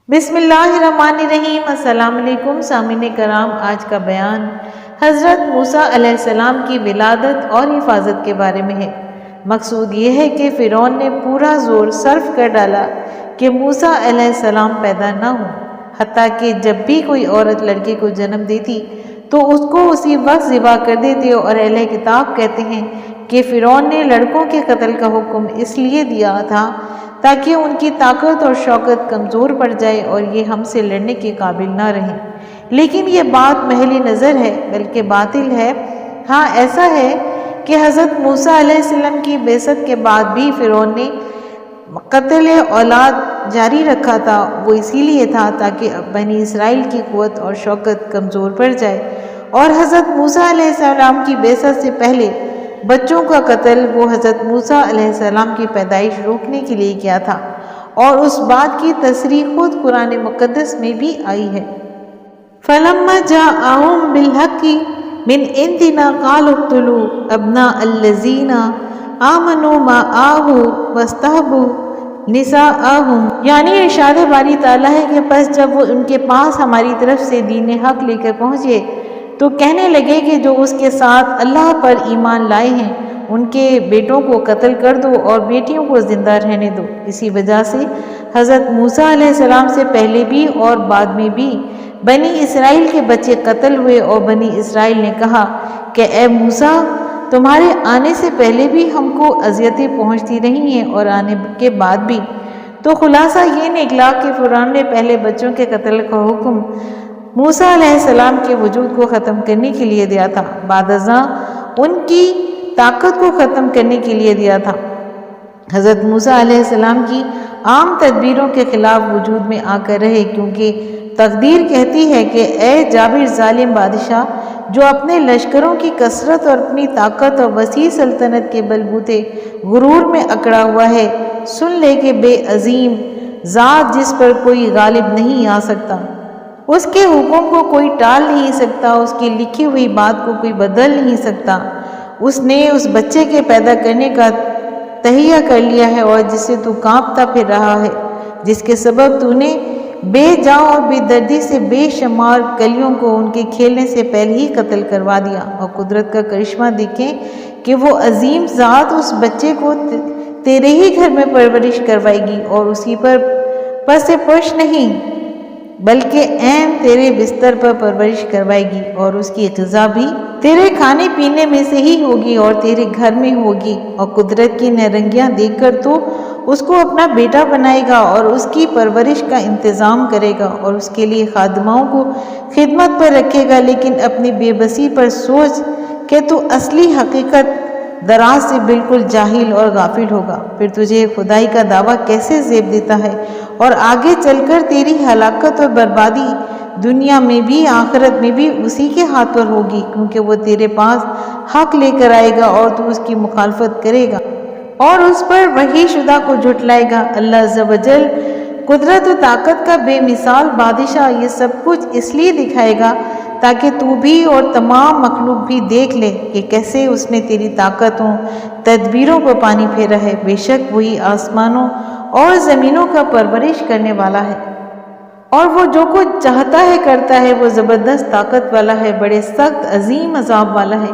بسم اللہ الرحمن الرحیم۔ السلام علیکم سامعین کرام، آج کا بیان حضرت موسیٰ علیہ السلام کی ولادت اور حفاظت کے بارے میں ہے۔ مقصود یہ ہے کہ فرعون نے پورا زور صرف کر ڈالا کہ موسیٰ علیہ السلام پیدا نہ ہوں، حتیٰ کہ جب بھی کوئی عورت لڑکے کو جنم دیتی تو اس کو اسی وقت ذبح کر دیتے، اور اہل کتاب کہتے ہیں کہ فرعون نے لڑکوں کے قتل کا حکم اس لیے دیا تھا تاکہ ان کی طاقت اور شوکت کمزور پڑ جائے اور یہ ہم سے لڑنے کے قابل نہ رہیں۔ لیکن یہ بات محلی نظر ہے بلکہ باطل ہے۔ ہاں، ایسا ہے کہ حضرت موسیٰ علیہ السلام کی بعثت کے بعد بھی فرعون نے قتل اولاد جاری رکھا تھا۔ وہ اسی لیے تھا تاکہ بنی اسرائیل کی قوت اور شوکت کمزور پڑ جائے، اور حضرت موسیٰ علیہ السلام کی بعثت سے پہلے بچوں کا قتل وہ حضرت موسیٰ علیہ السلام کی پیدائش روکنے کے لیے کیا تھا، اور اس بات کی تصریح خود قرآن مقدس میں بھی آئی ہے۔ فَلَمَّا جَاءَهُم بِالْحَقِّ مِنْ عِنْدِنَا قَالُوا اقْتُلُوا أَبْنَاءَ الَّذِينَ آمَنُوا مَعَهُ وَاسْتَحْيُوا نِسَاءَهُمْ، یعنی ارشاد باری تعالیٰ ہے کہ پس جب وہ ان کے پاس ہماری طرف سے دین حق لے کر پہنچے تو کہنے لگے کہ جو اس کے ساتھ اللہ پر ایمان لائے ہیں ان کے بیٹوں کو قتل کر دو اور بیٹیوں کو زندہ رہنے دو۔ اسی وجہ سے حضرت موسیٰ علیہ السلام سے پہلے بھی اور بعد میں بھی بنی اسرائیل کے بچے قتل ہوئے، اور بنی اسرائیل نے کہا کہ اے موسیٰ، تمہارے آنے سے پہلے بھی ہم کو اذیتیں پہنچتی رہی ہیں اور آنے کے بعد بھی۔ تو خلاصہ یہ نکلا کہ فرعون نے پہلے بچوں کے قتل کا حکم موسیٰ علیہ السلام کے وجود کو ختم کرنے کے لیے دیا تھا، بعد ازاں ان کی طاقت کو ختم کرنے کے لیے دیا تھا۔ حضرت موسیٰ علیہ السلام کی عام تدبیروں کے خلاف وجود میں آ کر رہے، کیونکہ تقدیر کہتی ہے کہ اے جابر ظالم بادشاہ، جو اپنے لشکروں کی کثرت اور اپنی طاقت اور وسیع سلطنت کے بلبوتے غرور میں اکڑا ہوا ہے، سن لے کہ بے عظیم ذات جس پر کوئی غالب نہیں آ سکتا، اس کے حکم کو کوئی ٹال نہیں سکتا، اس کی لکھی ہوئی بات کو کوئی بدل نہیں سکتا۔ اس نے اس بچے کے پیدا کرنے کا تہیہ کر لیا ہے، اور جس سے تو کانپتا پھر رہا ہے، جس کے سبب تو نے بے جان اور بے دردی سے بے شمار کلیوں کو ان کے کھیلنے سے پہلے ہی قتل کروا دیا۔ اور قدرت کا کرشمہ دیکھیں کہ وہ عظیم ذات اس بچے کو تیرے ہی گھر میں پرورش کروائے گی، اور اسی پر پس پش نہیں بلکہ عین تیرے بستر پر پرورش کروائے گی، اور اس کی غذا بھی تیرے کھانے پینے میں سے ہی ہوگی اور تیرے گھر میں ہوگی۔ اور قدرت کی نرنگیاں دیکھ کر تو اس کو اپنا بیٹا بنائے گا اور اس کی پرورش کا انتظام کرے گا، اور اس کے لیے خادماؤں کو خدمت پر رکھے گا۔ لیکن اپنی بے بسی پر سوچ کہ تو اصلی حقیقت دراز سے بالکل جاہل اور غافل ہوگا، پھر تجھے خدائی کا دعویٰ کیسے زیب دیتا ہے، اور آگے چل کر تیری ہلاکت اور بربادی دنیا میں بھی آخرت میں بھی اسی کے ہاتھ پر ہوگی، کیونکہ وہ تیرے پاس حق لے کر آئے گا اور تو اس کی مخالفت کرے گا اور اس پر وحی شدہ کو جھٹلائے گا۔ اللہ عز و جل قدرت و طاقت کا بے مثال بادشاہ یہ سب کچھ اس لیے دکھائے گا تاکہ تو بھی اور تمام مخلوق بھی دیکھ لے کہ کیسے اس نے تیری طاقتوں تدبیروں پر پانی پھیرا ہے۔ بے شک وہی آسمانوں اور زمینوں کا پرورش کرنے والا ہے، اور وہ جو کچھ چاہتا ہے کرتا ہے۔ وہ زبردست طاقت والا ہے، بڑے سخت عظیم عذاب والا ہے،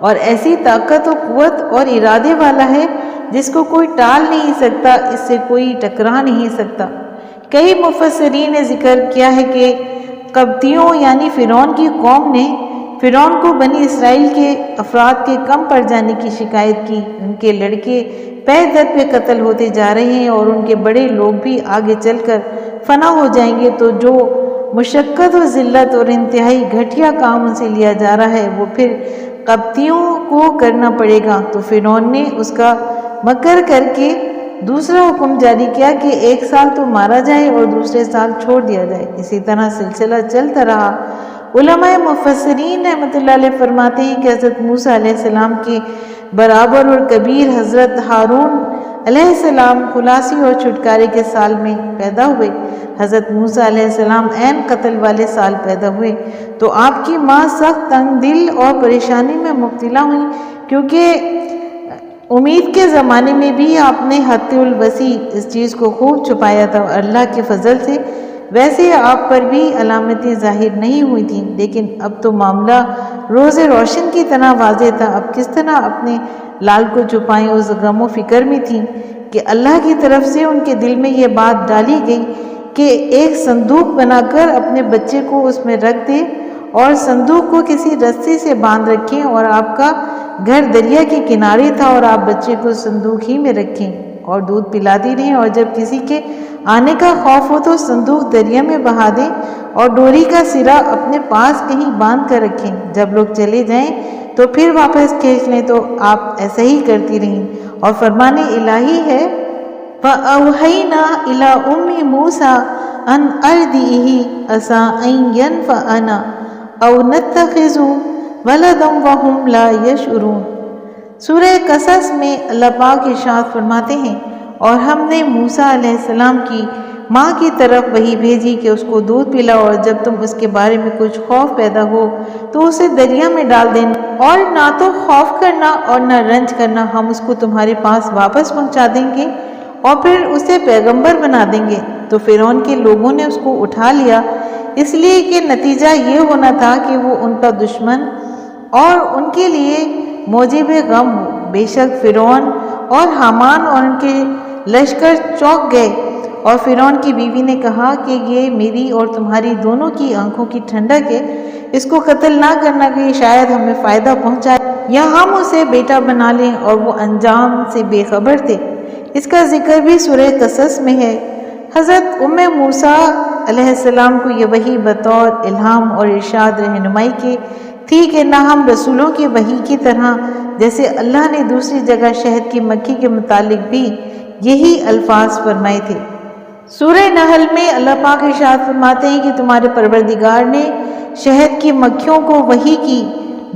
اور ایسی طاقت و قوت اور ارادے والا ہے جس کو کوئی ٹال نہیں سکتا، اس سے کوئی ٹکرا نہیں سکتا۔ کئی مفسرین نے ذکر کیا ہے کہ قبطیوں یعنی فرعون کی قوم نے فرعون کو بنی اسرائیل کے افراد کے کم پڑ جانے کی شکایت کی۔ ان کے لڑکے پے در پہ قتل ہوتے جا رہے ہیں، اور ان کے بڑے لوگ بھی آگے چل کر فنا ہو جائیں گے، تو جو مشقت و ذلت اور انتہائی گھٹیا کام ان سے لیا جا رہا ہے وہ پھر قبطیوں کو کرنا پڑے گا۔ تو فرعون نے اس کا مکر کر کے دوسرا حکم جاری کیا کہ ایک سال تو مارا جائے اور دوسرے سال چھوڑ دیا جائے۔ اسی طرح سلسلہ چلتا رہا۔ علماء مفسرین رحمۃ اللہ علیہ فرماتے ہیں کہ حضرت موسیٰ علیہ السلام کے برابر اور کبیر حضرت ہارون علیہ السلام خلاصی اور چھٹکارے کے سال میں پیدا ہوئے۔ حضرت موسیٰ علیہ السلام عین قتل والے سال پیدا ہوئے، تو آپ کی ماں سخت تنگ دل اور پریشانی میں مبتلا ہوئی، کیونکہ امید کے زمانے میں بھی آپ نے حد الوسیع اس چیز کو خوب چھپایا تھا، اور اللہ کے فضل سے ویسے آپ پر بھی علامتیں ظاہر نہیں ہوئی تھیں، لیکن اب تو معاملہ روز روشن کی طرح واضح تھا۔ اب کس طرح اپنے لال کو چھپائیں، اس غم و فکر میں تھیں کہ اللہ کی طرف سے ان کے دل میں یہ بات ڈالی گئی کہ ایک صندوق بنا کر اپنے بچے کو اس میں رکھ دیں اور صندوق کو کسی رسی سے باندھ رکھیں، اور آپ کا گھر دریا کے کنارے تھا اور آپ بچے کو صندوق ہی میں رکھیں اور دودھ پلاتی رہیں، اور جب کسی کے آنے کا خوف ہو تو صندوق دریا میں بہا دیں اور ڈوری کا سرا اپنے پاس کہیں باندھ کر رکھیں، جب لوگ چلے جائیں تو پھر واپس کھینچ لیں۔ تو آپ ایسا ہی کرتی رہیں، اور فرمان الہی ہے فَأَوْحَيْنَا إِلَىٰ أُمِّ مُوسَىٰ أَنْ أَرْضِعِهِ عَسَىٰ أَن يَنفَعَنَا أَوْ نَتَّخِذَهُ وَلَدًا وَهُمْ لَا يَشْعُرُونَ۔ سورہ قصص میں اللہ پاک ارشاد فرماتے ہیں، اور ہم نے موسیٰ علیہ السلام کی ماں کی طرف وحی بھیجی کہ اس کو دودھ پلاؤ، اور جب تم اس کے بارے میں کچھ خوف پیدا ہو تو اسے دریا میں ڈال دینا، اور نہ تو خوف کرنا اور نہ رنج کرنا، ہم اس کو تمہارے پاس واپس پہنچا دیں گے اور پھر اسے پیغمبر بنا دیں گے۔ تو فرعون کے لوگوں نے اس کو اٹھا لیا، اس لیے کہ نتیجہ یہ ہونا تھا کہ وہ ان کا دشمن اور ان کے لیے موجب غم ہو۔ بے شک فرعون اور حامان اور ان کے لشکر چونک گئے، اور فرعون کی بیوی نے کہا کہ یہ میری اور تمہاری دونوں کی آنکھوں کی ٹھنڈک ہے، اس کو قتل نہ کرنا کہ شاید ہمیں فائدہ پہنچائے یا ہم اسے بیٹا بنا لیں، اور وہ انجام سے بے خبر تھے۔ اس کا ذکر بھی سورہ قصص میں ہے۔ حضرت موسیٰ علیہ السلام کو یہ وحی بطور الہام اور ارشاد رہنمائی کے تھی کہ نہ ہم رسولوں کی وحی کی طرح، جیسے اللہ نے دوسری جگہ شہد کی مکھی کے متعلق بھی یہی الفاظ فرمائے تھے۔ سورہ نحل میں اللہ پاک ارشاد فرماتے ہیں کہ تمہارے پروردگار نے شہد کی مکھیوں کو وحی کی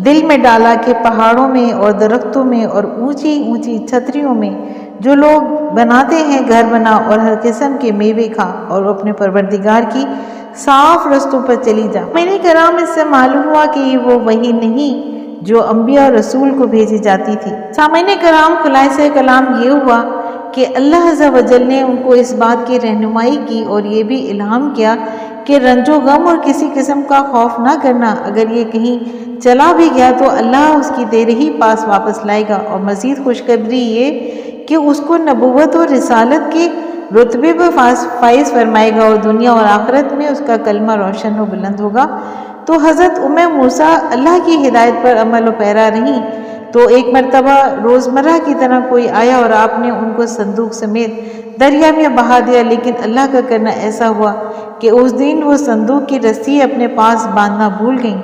دل میں ڈالا کہ پہاڑوں میں اور درختوں میں اور اونچی اونچی چھتریوں میں جو لوگ بناتے ہیں گھر بنا، اور ہر قسم کے میوے کھا اور اپنے پروردگار کی صاف رستوں پر چلی جا۔ سامعین کرام، اس سے معلوم ہوا کہ یہ وہ وحی نہیں جو انبیاء اور رسول کو بھیجی جاتی تھی۔ سامعین کرام، خلاصہ کلام یہ ہوا کہ اللہ عز و جل نے ان کو اس بات کی رہنمائی کی اور یہ بھی الہام کیا کہ رنج و غم اور کسی قسم کا خوف نہ کرنا، اگر یہ کہیں چلا بھی گیا تو اللہ اس کی دیر ہی پاس واپس لائے گا، اور مزید خوشخبری یہ کہ اس کو نبوت اور رسالت کے رتبے پر فائز فرمائے گا، اور دنیا اور آخرت میں اس کا کلمہ روشن و بلند ہوگا۔ تو حضرت موسیٰ اللہ کی ہدایت پر عمل و پیرا رہیں، تو ایک مرتبہ روزمرہ کی طرح کوئی آیا اور آپ نے ان کو صندوق سمیت دریا میں بہا دیا، لیکن اللہ کا کرنا ایسا ہوا کہ اس دن وہ صندوق کی رسی اپنے پاس باندھنا بھول گئیں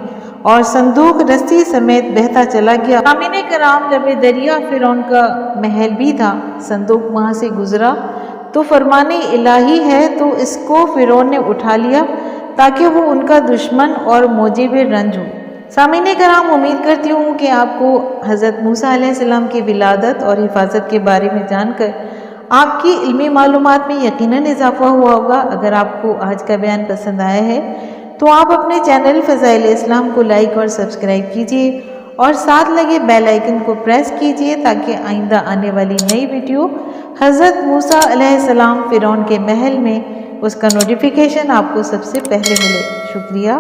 اور صندوق رسی سمیت بہتا چلا گیا۔ سامعین کرام، لب دریا فرعون کا محل بھی تھا، صندوق وہاں سے گزرا تو فرمان الہی ہے تو اس کو فرعون نے اٹھا لیا تاکہ وہ ان کا دشمن اور موجب رنج ہو۔ سامعین کرام، امید کرتی ہوں کہ آپ کو حضرت موسیٰ علیہ السلام کی ولادت اور حفاظت کے بارے میں جان کر آپ کی علمی معلومات میں یقیناً اضافہ ہوا ہوگا۔ اگر آپ کو آج کا بیان پسند آیا ہے تو آپ اپنے چینل فضائل اسلام کو لائک اور سبسکرائب کیجیے اور ساتھ لگے بیل آئیکن کو پریس کیجیے تاکہ آئندہ آنے والی نئی ویڈیو حضرت موسیٰ علیہ السلام فرعون کے محل میں اس کا نوٹیفیکیشن آپ کو سب سے پہلے ملے۔ شکریہ۔